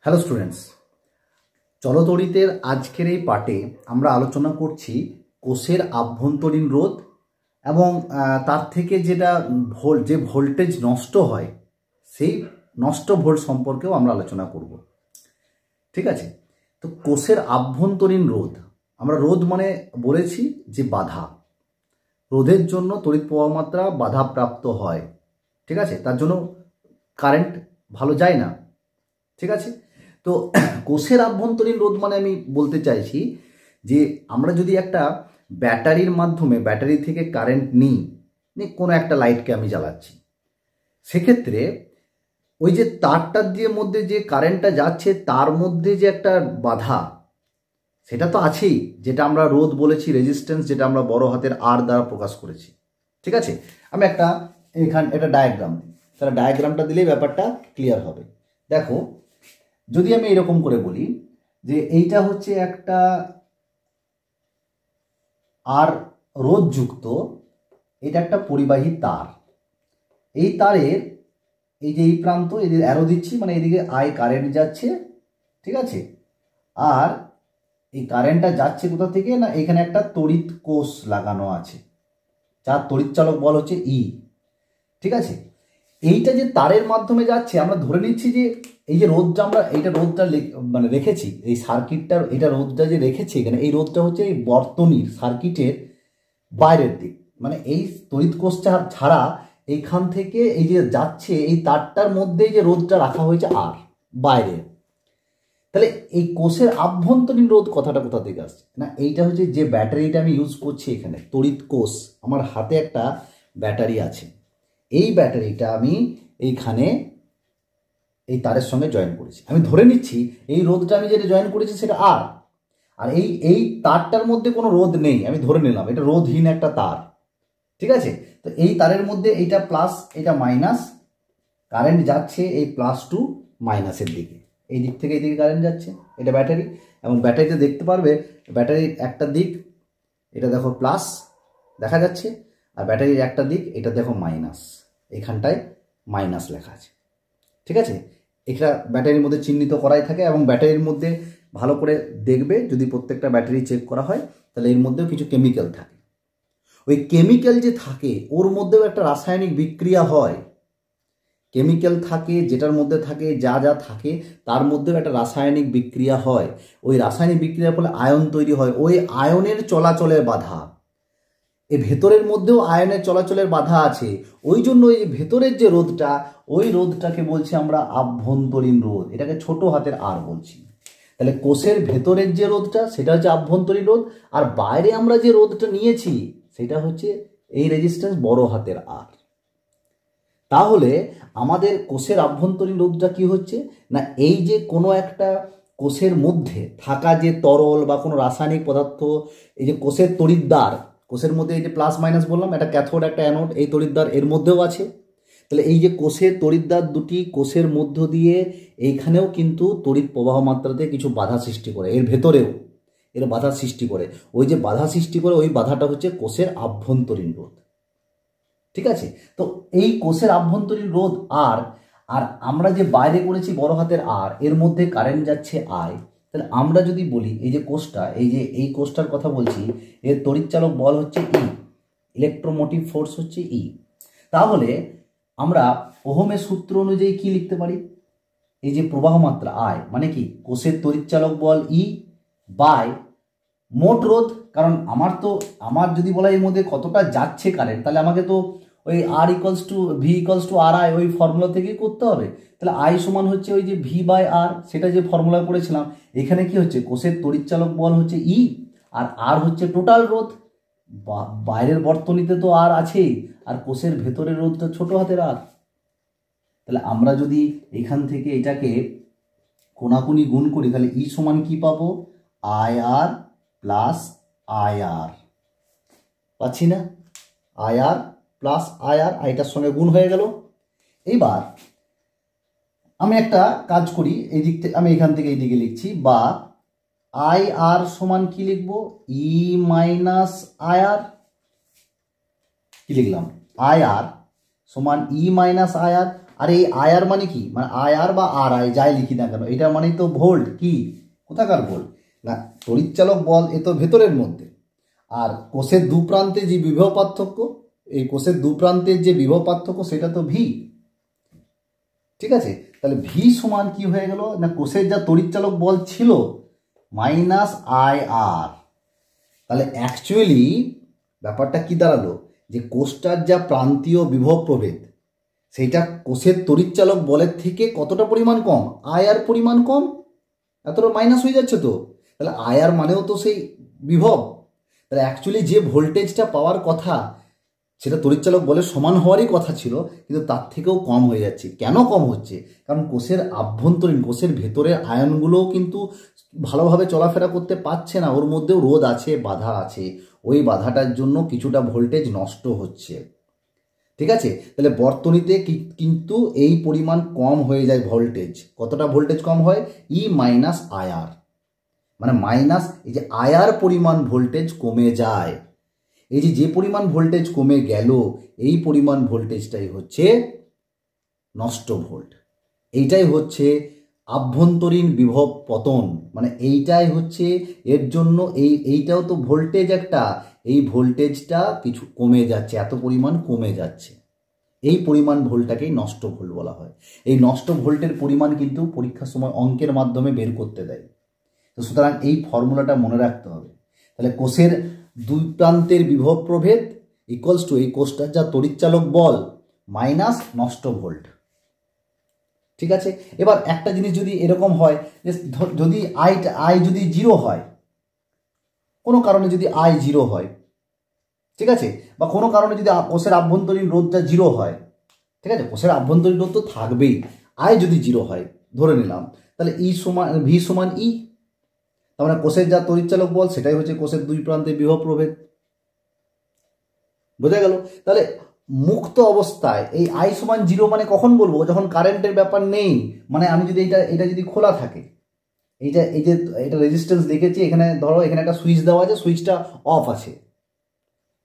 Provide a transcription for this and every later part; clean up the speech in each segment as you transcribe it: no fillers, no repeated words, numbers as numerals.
Hello students, চলতড়িতের আজকের এই পাঠে আমরা আলোচনা করছি কোষের আভ্যন্তরীণ রোধ এবং তার থেকে যে ভোল্টেজ নষ্ট হয় সেই নষ্ট ভোল্ট সম্পর্কেও আমরা আলোচনা করব। ঠিক আছে, তো কোষের আভ্যন্তরীণ রোধ, আমরা রোধ মানে বলেছি যে বাধা, রোধের জন্য তড়িৎ প্রবাহ মাত্রা বাধাপ্রাপ্ত হয়। ঠিক আছে, তার জন্য কারেন্ট ভালো যায় না। ঠিক আছে, তো কোষের আভ্যন্তরীণ রোধ মানে আমি বলতে চাইছি যে আমরা যদি একটা ব্যাটারির মাধ্যমে ব্যাটারি থেকে কারেন্ট নিই, কোনো একটা লাইটকে আমি জ্বালাচ্ছি, সেক্ষেত্রে ওই যে তারটার দিয়ে মধ্যে যে কারেন্টটা যাচ্ছে তার মধ্যে যে একটা বাধা, সেটা তো আছেই, যেটা আমরা রোধ বলেছি, রেজিস্ট্যান্স, যেটা আমরা বড় হাতের আর দ্বারা প্রকাশ করেছি। ঠিক আছে, আমি এটা ডায়াগ্রাম দিই, তাহলে ডায়াগ্রামটা দিলেই ব্যাপারটা ক্লিয়ার হবে। দেখো, যদি আমি এরকম করে বলি যে এইটা হচ্ছে একটা আর রোধযুক্ত, এটা একটা পরিবাহী তার, এই তারের এই যে এই প্রান্ত, এদের অ্যারো দিচ্ছি, মানে এদিকে আই কারেন্ট যাচ্ছে। ঠিক আছে, আর এই কারেন্টটা যাচ্ছে কোথা থেকে না, এখানে একটা তড়িৎ কোষ লাগানো আছে, যার তড়িৎ চালক বল হচ্ছে ই। ঠিক আছে, এইটা যে তারের মাধ্যমে যাচ্ছে, আমরা ধরে নিচ্ছি যে এই যে রোধটা আমরা রোধটা মানে রেখেছি, এই সার্কিটটার এটা রোধটা যে রেখেছি এখানে, এই রোধটা হচ্ছে এই বর্তনীর সার্কিটের বাইরের দিক, মানে এই তড়িৎ কোষটা ছাড়া এইখান থেকে এই যে যাচ্ছে এই তারটার মধ্যে যে রোধটা রাখা হয়েছে আর বাইরে। তাহলে এই কোষের আভ্যন্তরীণ রোধ কথাটা কোথা থেকে আসছে না, এইটা হচ্ছে যে ব্যাটারিটা আমি ইউজ করছি এখানে, তড়িৎ কোষ, আমার হাতে একটা ব্যাটারি আছে, এই ব্যাটারিটা আমি এইখানে এই তারের সঙ্গে জয়েন করেছি। আমি ধরে নিচ্ছি এই রোধটা আমি যেটা জয়েন করেছি সেটা আর এই তারটার মধ্যে কোনো রোধ নেই, আমি ধরে নিলাম এটা রোধহীন একটা তার। ঠিক আছে, তো এই তারের মধ্যে এইটা প্লাস এটা মাইনাস, কারেন্ট যাচ্ছে এই প্লাস টু মাইনাসের দিকে, এই দিক থেকে এই দিকে কারেন্ট যাচ্ছে, এটা ব্যাটারি। এবং ব্যাটারিতে দেখতে পারবে ব্যাটারির একটা দিক এটা দেখো প্লাস দেখা যাচ্ছে, আর ব্যাটারির একটা দিক এটা দেখো মাইনাস, এখানটায় মাইনাস লেখা আছে। ঠিক আছে, এটা ব্যাটারির মধ্যে চিহ্নিত করাই থাকে, এবং ব্যাটারির মধ্যে ভালো করে দেখবে, যদি প্রত্যেকটা ব্যাটারি চেক করা হয় তাহলে এর মধ্যেও কিছু কেমিক্যাল থাকে। ওই কেমিক্যাল যে থাকে ওর মধ্যেও একটা রাসায়নিক বিক্রিয়া হয়, কেমিক্যাল থাকে যেটার মধ্যে থাকে, যা থাকে তার মধ্যেও একটা রাসায়নিক বিক্রিয়া হয়। ওই রাসায়নিক বিক্রিয়ার ফলে আয়ন তৈরি হয়, ওই আয়নের চলাচলের বাধা, এই ভেতরের মধ্যেও আয়নের চলাচলের বাধা আছে। ওই জন্য এই ভেতরের যে রোধটা, ওই রোধটাকে বলছি আমরা আভ্যন্তরীণ রোধ, এটাকে ছোট হাতের আর বলছি। তাহলে কোষের ভেতরের যে রোধটা সেটা হচ্ছে আভ্যন্তরীণ রোধ, আর বাইরে আমরা যে রোধটা নিয়েছি সেটা হচ্ছে এই রেজিস্ট্যান্স বড় হাতের আর। তাহলে আমাদের কোষের আভ্যন্তরীণ রোধটা কি হচ্ছে না, এই যে কোনো একটা কোষের মধ্যে থাকা যে তরল বা কোনো রাসায়নিক পদার্থ, এই যে কোষের তড়িৎদ্বার, কোষের মধ্যে এই যে প্লাস মাইনাস বললাম, একটা ক্যাথোড একটা অ্যানোড, এই তড়িৎদ্বার এর মধ্যেও আছে। তাহলে এই যে কোষের তড়িৎদ্বার দুটি, কোষের মধ্য দিয়ে এইখানেও কিন্তু তড়িৎ প্রবাহ মাত্রাতে কিছু বাধা সৃষ্টি করে, এর ভেতরেও এর বাধা সৃষ্টি করে। ওই যে বাধা সৃষ্টি করে ওই বাধাটা হচ্ছে কোষের আভ্যন্তরীণ রোধ। ঠিক আছে, তো এই কোষের আভ্যন্তরীণ রোধ আর আমরা যে বাইরে করেছি বড় হাতের আর, এর মধ্যে কারেন্ট যাচ্ছে আই। তাহলে আমরা যদি বলি এই যে কোষটা, এই কোষটার কথা বলছি, এর তড়িৎচালক বল হচ্ছে ই, ইলেকট্রোমোটিভ ফোর্স হচ্ছে ই। তাহলে আমরা ওহমের সূত্র অনুযায়ী কি লিখতে পারি, এই যে প্রবাহ মাত্রা আই মানে কি, কোষের তড়িৎচালক বল ই বাই মোট রোধ। কারণ আমার যদি বলা এর মধ্যে কতটা যাচ্ছে কারেন্ট, তাহলে আমাকে তো ওই R equals to V equals to R I, ওই ফর্মুলা থেকেই করতে হবে। তাহলে আই সমান হচ্ছে ওই যে ভি বাই আর, সেটা যে ফর্মুলা করেছিলাম। এখানে কি হচ্ছে, কোষের তড়িৎচালক বল হচ্ছে ই, আর হচ্ছে টোটাল রোধ। বাইরের বর্তনীতে তো আর আছেই, আর কোষের ভেতরের রোধটা ছোট হাতের আর। তাহলে আমরা যদি এখান থেকে এটাকে কোনাকুনি গুণ করি, তাহলে ই সমান কি পাবো, আই আর প্লাস আই আর, পাচ্ছি না, আই আর প্লাস আই আর, আইটার সঙ্গে গুণ হয়ে গেল। এইবার আমি একটা কাজ করি, এই দিক থেকে আমি এখান থেকে এইদিকে লিখছি, বা আই আর সমান কি লিখবো, ই মাইনাস আই আর। কি লিখলাম, আই আর সমান ই মাইনাস আই আর, আর এই আয়ার মানে কি, মানে আয়ার বা আর আই যাই লিখি না কেন, এটা মানেই তো ভোল্ট। কি কোথাকার ভোল্ট না, তড়িৎচালক বল এ তো ভেতরের মধ্যে। আর কোষের দু প্রান্তে যে বিভব পার্থক্য, এই কোষের দু প্রান্তের যে বিভব পার্থক্য সেটা তো ভি। ঠিক আছে, তাহলে ভি সমান কি হয়ে গেল না, কোষের যা তড়িৎচালক বল ছিল মাইনাস আই আর। তাহলে অ্যাকচুয়ালি ব্যাপারটা কি দাঁড়ালো, যে কোষটার যা প্রান্তীয় বিভব প্রভেদ সেইটা কোষের তড়িৎচালক বলের থেকে কতটা পরিমাণ কম, আয়ার পরিমাণ কম, এতটা মাইনাস হয়ে যাচ্ছে। তো তাহলে আয়ার মানেও তো সেই বিভব। তাহলে অ্যাকচুয়ালি যে ভোল্টেজটা পাওয়ার কথা সেটা তড়িৎচালক বলের সমান হওয়ারই কথা ছিল, কিন্তু তার থেকেও কম হয়ে যাচ্ছে। কেন কম হচ্ছে, কারণ কোষের আভ্যন্তরীণ কোষের ভেতরের আয়নগুলোও কিন্তু ভালোভাবে চলাফেরা করতে পারছে না, ওর মধ্যেও রোধ আছে, বাধা আছে, ওই বাধাটার জন্য কিছুটা ভোল্টেজ নষ্ট হচ্ছে। ঠিক আছে, তাহলে বর্তনীতে কিন্তু এই পরিমাণ কম হয়ে যায় ভোল্টেজ। কতটা ভোল্টেজ কম হয়, ই মাইনাস আয়ার, মানে মাইনাস এই যে আয়ার পরিমাণ ভোল্টেজ কমে যায়। এই যে পরিমাণ ভোল্টেজ কমে গেল, এই পরিমাণ ভোল্টেজটাই হচ্ছে নষ্ট ভোল্ট। এইটাই হচ্ছে আভ্যন্তরীণ বিভব পতন, মানে এইটাই হচ্ছে এর জন্য এইটাও তো ভোল্টেজ একটা, এই ভোল্টেজটা কিছু কমে যাচ্ছে, এত পরিমাণ কমে যাচ্ছে। এই পরিমাণ ভোল্টটাকেই নষ্ট ভোল্ট বলা হয়। এই নষ্ট ভোল্টের পরিমাণ কিন্তু পরীক্ষার সময় অঙ্কের মাধ্যমে বের করতে দেয়। তো সুতরাং এই ফর্মুলাটা মনে রাখতে হবে। তাহলে কোষের দুই প্রান্তের বিভব প্রভেদ ইকুয়ালস টু এই কোষটার যা তড়িৎচালক বল মাইনাস নষ্ট ভোল্ট। ঠিক আছে, এবার একটা জিনিস যদি এরকম হয় যে যদি আই যদি জিরো হয়, কোনো কারণে যদি আই জিরো হয়, ঠিক আছে, বা কোনো কারণে যদি কোষের আভ্যন্তরীণ রোধটা জিরো হয়, ঠিক আছে, কোষের আভ্যন্তরীণ রোধ তো থাকবেই, আই যদি জিরো হয় ধরে নিলাম, তাহলে ই সমান ভি সমান ই। তার মানে কোষের যা তড়িৎচালক বল সেটাই হচ্ছে কোষের দুই প্রান্তে বিভব প্রভেদ। বোঝা গেল? তাহলে মুক্ত অবস্থায় এই আই সমান জিরো মানে কখন বলবো, যখন কারেন্টের ব্যাপার নেই। মানে আমি যদি এটা যদি খোলা থাকে, এই যে এটা রেজিস্ট্যান্স দেখেছি, এখানে ধরো এখানে একটা সুইচ দেওয়া আছে, সুইচটা অফ আছে,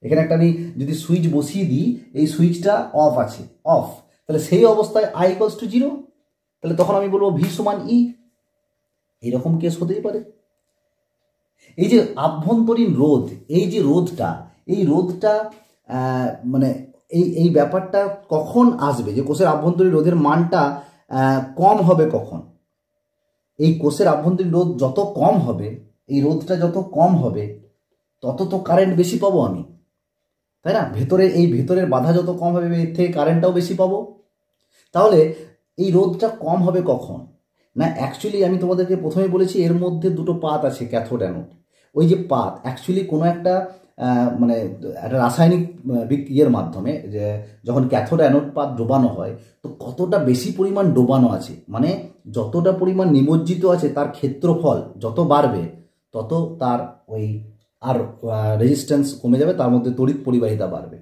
এখানে একটা আমি যদি সুইচ বসিয়ে দিই, এই সুইচটা অফ আছে, অফ, তাহলে সেই অবস্থায় আই ইকুয়ালস টু জিরো, তাহলে তখন আমি বলবো ভি সমান ই। এরকম কেস হতেই পারে। এই যে আভ্যন্তরীণ রোধ, এই যে রোধটা, এই রোধটা মানে এই ব্যাপারটা কখন আসবে যে কোষের আভ্যন্তরীণ রোধের মানটা কম হবে কখন, এই কোষের আভ্যন্তরীণ রোধ যত কম হবে, এই রোধটা যত কম হবে তত তো কারেন্ট বেশি পাবো আমি, তাই না? ভেতরের বাধা যত কম হবে এর থেকে কারেন্টটাও বেশি পাবো। তাহলে এই রোধটা কম হবে কখন না, অ্যাকচুয়ালি আমি তোমাদেরকে প্রথমে বলেছি এর মধ্যে দুটো পাত আছে, ক্যাথোড অ্যানোড। ওই যে পাত অ্যাকচুয়ালি কোনো একটা মানে একটা রাসায়নিক ইয়ের মাধ্যমে যে যখন ক্যাথোড অ্যানোড পাত ডোবানো হয়, তো কতটা বেশি পরিমাণ ডোবানো আছে, মানে যতটা পরিমাণ নিমজ্জিত আছে তার ক্ষেত্রফল যত বাড়বে তত তার ওই আর রেজিস্ট্যান্স কমে যাবে, তার মধ্যে তড়িৎ পরিবাহিতা বাড়বে।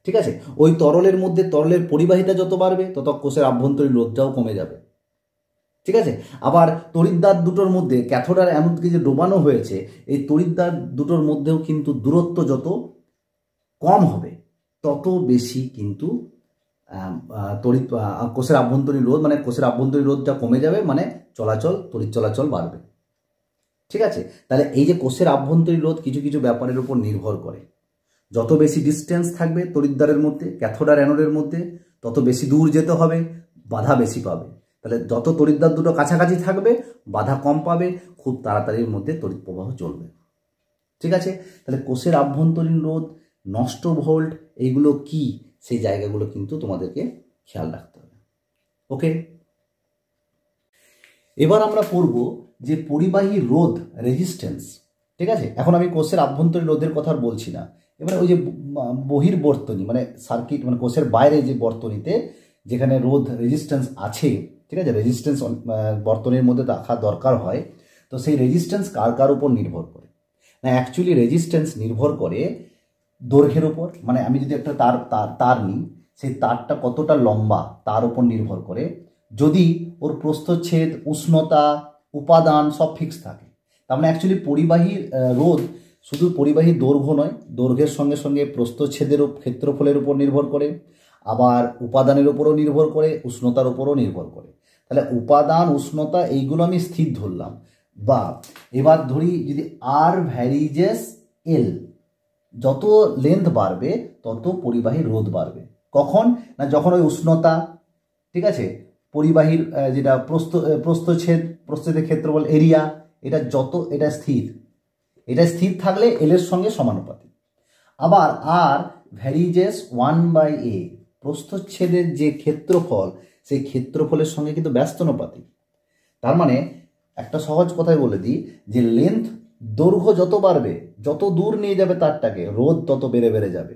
ঠিক আছে, ওই তরলের মধ্যে তরলের পরিবাহিতা যত বাড়বে তত কোষের আভ্যন্তরীণ রোধটাও কমে যাবে। ঠিক আছে, আবার তড়িৎদ্বার দুটোর মধ্যে ক্যাথোড আর অ্যানোডকে যে ডোবানো হয়েছে, এই তড়িৎদ্বার দুটোর মধ্যেও কিন্তু দূরত্ব যত কম হবে তত বেশি কিন্তু কোষের আভ্যন্তরীণ রোধ, মানে কোষের আভ্যন্তরীণ রোধটা কমে যাবে, মানে তড়িৎ চলাচল বাড়বে। ঠিক আছে, তাহলে এই যে কোষের আভ্যন্তরীণ রোধ কিছু কিছু ব্যাপারের উপর নির্ভর করে। যত বেশি ডিস্টেন্স থাকবে তড়িৎদ্বারের মধ্যে, ক্যাথোড আর অ্যানোডের মধ্যে, তত বেশি দূর যেতে হবে, বাধা বেশি পাবে। তাহলে যত তড়িৎদ্বার দুটো কাছাকাছি থাকবে বাধা কম পাবে, খুব তাড়াতাড়ির মধ্যে তড়িৎ প্রবাহ চলবে। ঠিক আছে, তাহলে কোষের আভ্যন্তরীণ রোধ, নষ্ট ভোল্ট, এইগুলো কি, সেই জায়গাগুলো কিন্তু তোমাদেরকে খেয়াল রাখতে হবে। ওকে, এবার আমরা পড়ব যে পরিবাহী রোধ, রেজিস্ট্যান্স। ঠিক আছে, এখন আমি কোষের আভ্যন্তরীণ রোধের কথা বলছি না, এবারে ওই যে বহির্বর্তনী মানে সার্কিট, মানে কোষের বাইরে যে বর্তনীতে যেখানে রোধ রেজিস্ট্যান্স আছে, ঠিক আছে, রেজিস্ট্যান্স বর্তনীর মধ্যে রাখা দরকার হয়, তো সেই রেজিস্ট্যান্স কার উপর নির্ভর করে না, অ্যাকচুয়ালি রেজিস্ট্যান্স নির্ভর করে দৈর্ঘ্যের উপর। মানে আমি যদি একটা তার নিই, সেই তারটা কতটা লম্বা তার উপর নির্ভর করে। যদি ওর প্রস্থচ্ছেদ, উষ্ণতা, উপাদান সব ফিক্স থাকে, তার মানে অ্যাকচুয়ালি পরিবাহী রোধ শুধু পরিবাহী দৈর্ঘ্য নয়, দৈর্ঘ্যের সঙ্গে সঙ্গে প্রস্থচ্ছেদের ক্ষেত্রফলের উপর নির্ভর করে, আবার উপাদানের উপরও নির্ভর করে, উষ্ণতার উপরও নির্ভর করে। তাহলে উপাদান, উষ্ণতা এইগুলো আমি স্থির ধরলাম। বা এবার ধরি যদি আর ভ্যারিজেস এল, যত লেন্থ বাড়বে তত পরিবাহী রোধ বাড়বে। কখন না যখন ওই উষ্ণতা, ঠিক আছে, পরিবাহীর যেটা প্রস্থচ্ছেদের ক্ষেত্রফল এরিয়া, এটা স্থির থাকলে এল এর সঙ্গে সমানুপাতিক। আবার আর ভ্যারিজেস 1/a, প্রস্থচ্ছেদের যে ক্ষেত্রফল সেই ক্ষেত্রফলের সঙ্গে কিন্তু ব্যস্তানুপাতিক। তার মানে একটা সহজ কথায় বলে দিই যে লেন্থ, দৈর্ঘ্য যত বাড়বে, যত দূর নিয়ে যাবে তারটাকে, রোধ তত বেড়ে যাবে।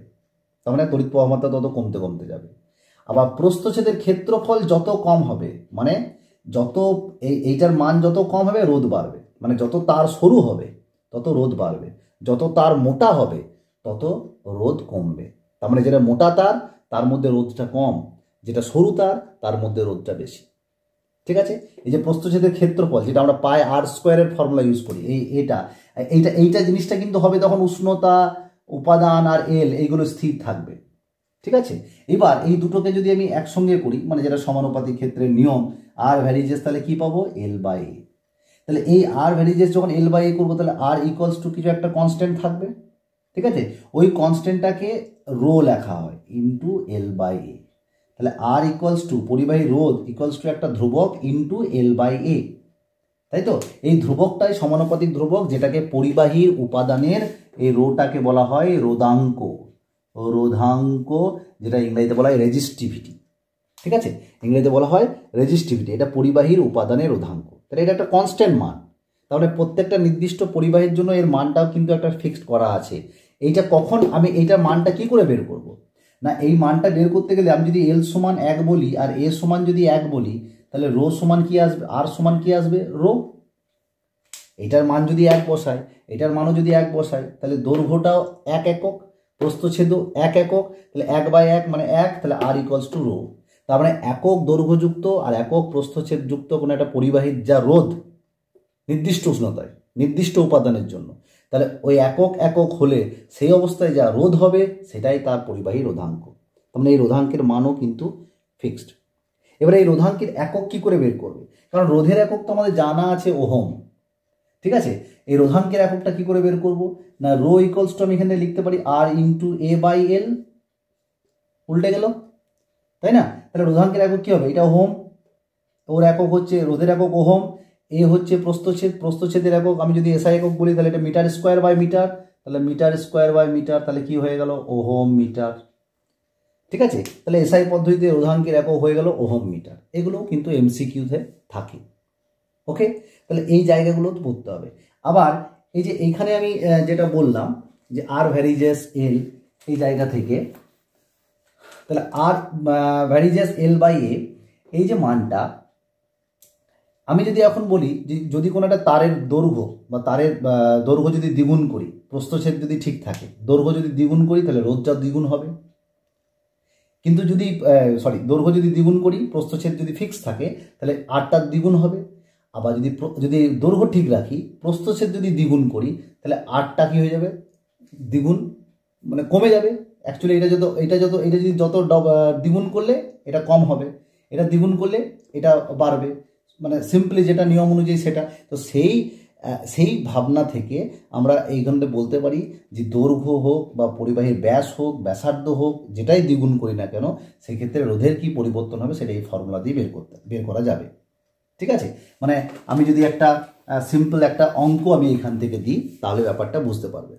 তার মানে তড়িৎ প্রবাহমাত্রা তত কমতে যাবে। আবার প্রস্থচ্ছেদের ক্ষেত্রফল যত কম হবে, মানে যত এইটার মান যত কম হবে রোধ বাড়বে, মানে যত তার সরু হবে তত রোধ বাড়বে, যত তার মোটা হবে তত রোধ কমবে। তার মানে যেটা মোটা তার মধ্যে রোধটা কম, যেটা সরু তার মধ্যে রোধটা বেশি। ঠিক আছে, এই যে প্রস্থচ্ছেদের ক্ষেত্রফল যেটা আমরা পাই আর স্কোয়ারের ফর্মুলা ইউজ করি, এইটা জিনিসটা কিন্তু হবে তখন উষ্ণতা, উপাদান আর এল এইগুলো স্থির থাকবে। ঠিক আছে, এবার এই দুটোকে যদি আমি একসঙ্গে করি, মানে যেটা সমানুপাতিক ক্ষেত্রের নিয়ম, আর ভ্যারিজেস, তাহলে কি পাবো? L/A। তাহলে এই আর ভ্যারিজেস যখন L/A করবো, তাহলে আর ইকুয়ালস টু কিছু একটা কনস্ট্যান্ট থাকবে। ঠিক আছে, ওই কনস্ট্যান্টটাকে রো লেখা হয় ইন্টু L/A। তাহলে আর ইকুয়ালস টু পরিবাহী রোধ ইকুয়ালস টু একটা ধ্রুবক ইন্টু L/A, তাই তো? এই ধ্রুবকটাই সমানুপাতিক ধ্রুবক, যেটাকে পরিবাহীর উপাদানের এই রোটাকে বলা হয় রোধাঙ্ক, যেটা ইংরেজিতে বলা হয় রেজিস্টিভিটি। ঠিক আছে, ইংরেজিতে বলা হয় রেজিস্টিভিটি, এটা পরিবাহীর উপাদানের রোধাঙ্ক। তাহলে এটা একটা কনস্ট্যান্ট মান। তাহলে প্রত্যেকটা নির্দিষ্ট পরিবাহীর জন্য এর মানটাও কিন্তু একটা ফিক্সড করা আছে। এইটা কখন আমি এইটার মানটা কি করে বের করব? না, এই মানটা বের করতে গেলে আমি যদি L সমান 1 বলি আর A সমান যদি 1 বলি, তাহলে রো সমান কি আসবে? আর সমান কি আসবে? রো। এটার মান যদি 1 বসাই, এটার মানও যদি 1 বসাই, তাহলে দৈর্ঘ্যটাও 1 একক, প্রস্থচ্ছেদও 1 একক, তাহলে 1/1 মানে 1, তাহলে আর ইকুয়ালস টু রো। তার মানে একক দৈর্ঘ্যযুক্ত আর একক প্রস্থচ্ছেদযুক্ত কোনো একটা পরিবাহীর যা রোধ নির্দিষ্ট উষ্ণতায়, নির্দিষ্ট উপাদানের জন্য, তাহলে ওই একক হলে সেই অবস্থায় যা রোধ হবে সেটাই তার পরিবাহী রোধাঙ্ক। তার মানে এই রোধাঙ্কের মানও কিন্তু ফিক্সড। এবারে এই রোধাঙ্কের একক কি করে বের করবে? কারণ রোধের একক তো আমাদের জানা আছে ওহম। ঠিক আছে, এই রোধাঙ্কের এককটা কি করে বের করব? না, রো ইকুয়ালস টু আমি এখানে লিখতে পারি আর ইন্টু A/L, উল্টে গেল, তাই না? তাহলে রোধাঙ্কের একক কি হবে? এটা ওহম, ওর একক হচ্ছে, রোধের একক ওহম, এ হচ্ছে প্রস্থচ্ছেদের একক আমি যদি SI একক বলি তাহলে এটা মিটার স্কোয়ার বাই মিটার, তাহলে মিটার স্কোয়ার বাই মিটার, তাহলে কি হয়ে গেল? Ohm meter. ঠিক আছে, তাহলে SI পদ্ধতিতে রোধাঙ্কের একক হয়ে গেল ওহম মিটার। এগুলো কিন্তু MCQতে থাকে। ওকে, তাহলে এই জায়গাগুলো তো পড়তে হবে। আবার এই যে এইখানে আমি যেটা বললাম যে আর ভ্যারিজেস এল, এই জায়গা থেকে তাহলে আর ভ্যারিজেস L/A, এই যে মানটা আমি যদি এখন বলি যে যদি কোনো একটা তারের দৈর্ঘ্য বা তারের দৈর্ঘ্য যদি দ্বিগুণ করি, প্রস্থচ্ছেদ যদি ঠিক থাকে, দৈর্ঘ্য যদি দ্বিগুণ করি তাহলে রোধটা দ্বিগুণ হবে। কিন্তু যদি দৈর্ঘ্য যদি দ্বিগুণ করি, প্রস্থচ্ছেদ যদি ফিক্স থাকে, তাহলে আরটা দ্বিগুণ হবে। আবার যদি দৈর্ঘ্য ঠিক রাখি, প্রস্থচ্ছেদ যদি দ্বিগুণ করি, তাহলে আরটা কি হয়ে যাবে? দ্বিগুণ, মানে কমে যাবে। অ্যাকচুয়ালি এটা যদি যত দ্বিগুণ করলে এটা কম হবে, এটা দ্বিগুণ করলে এটা বাড়বে, মানে সিম্পলি যেটা নিয়ম অনুযায়ী সেটা। তো সেই ভাবনা থেকে আমরা এইখানটা বলতে পারি যে দৈর্ঘ্য হোক বা পরিবাহীর ব্যাস হোক, ব্যাসার্ধ হোক, যেটাই দ্বিগুণ করি না কেন, সেক্ষেত্রে রোধের কি পরিবর্তন হবে সেটা এই ফর্মুলা দিয়ে বের করা যাবে। ঠিক আছে, মানে আমি যদি একটা সিম্পল একটা অঙ্ক আমি এখান থেকে দিই তাহলে ব্যাপারটা বুঝতে পারবে।